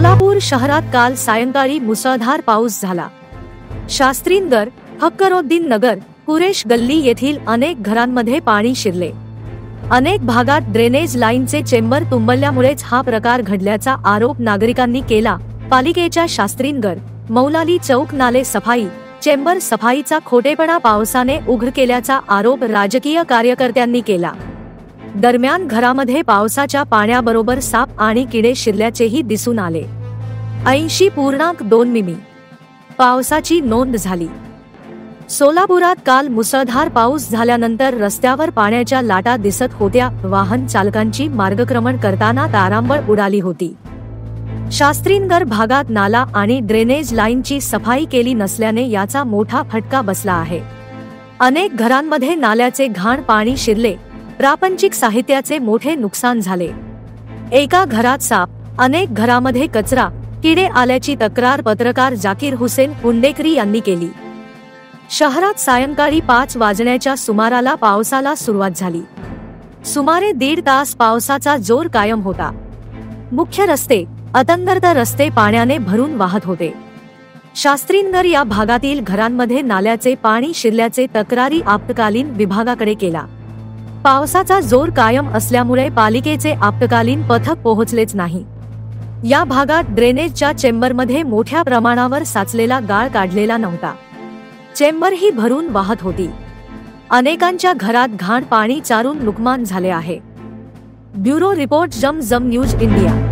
सोलापूर शहरात काल सायंकाळी मुसळधार पाऊस झाला। शास्त्रीनगर, फक्करुद्दीन नगर, कुरेश गल्ली येथील अनेक घरांमध्ये पाणी शिरले। अनेक भागात ड्रेनेज लाईनचे चेंबर तुंबल्यामुळेच हा प्रकार घडल्याचा आरोप नागरिकांनी केला। पालिकेच्या शास्त्रीनगर, मौलाली चौक नाले सफाई, चेंबर सफाईचा खोटेपणा पावसाने उघड केल्याचा आरोप राजकीय कार्यकर्त्यांनी केला। दरम्यान घरामध्ये पावसाच्या पाण्याबरोबर साप आणि किडे शिरल्याचेही दिसून आले। 80.2 मिमी पावसाची नोंद झाली। सोलापुरात काल मुसळधार पाऊस झाल्यानंतर रस्त्यावर पाण्याच्या लाटा दिसत होत्या। वाहन चालकांची मार्गक्रमण करताना तारांबळ उडाली होती। शास्त्रीनगर भागात नाला आणि ड्रेनेज लाईनची सफाई केली नसल्याने याचा मोठा फटका बसला आहे। अनेक घरांमध्ये नाल्याचे घाण पाणी शिरले, प्रापंचिक साहित्याचे मोठे नुकसान झाले। एका घरात साप, अनेक घरामध्ये कचरा, किडे आल्याची तक्रार पत्रकार जाकीर हुसेन पुंडेकरी यांनी केली। शहरात सायंकाळी 5 वाजण्याच्या सुमाराला पावसाला सुरुवात झाली। सुमारे 1.5 तास पावसाचा जोर कायम होता। मुख्य रस्ते, अतंगर्त रस्ते पाण्याने भरून वाहत होते। शास्त्रीनगर या भागातील घरांमध्ये नाल्याचे पाणी शिरल्याचे तक्रारी आपत्कालीन विभागाकडे केला। पावसाचा जोर कायम असल्यामुळे पालिकेचे आपत्कालीन पथक पोहोचलेच नाही। या भागात ड्रेनेजच्या चेंबरमध्ये मोठ्या प्रमाणावर साचलेला गाळ काढलेला नव्हता। चेंबर ही भरून वाहत होती। अनेकांच्या घरात घाण पाणी चारून नुकसान झाले आहे। ब्युरो रिपोर्ट जम न्यूज इंडिया।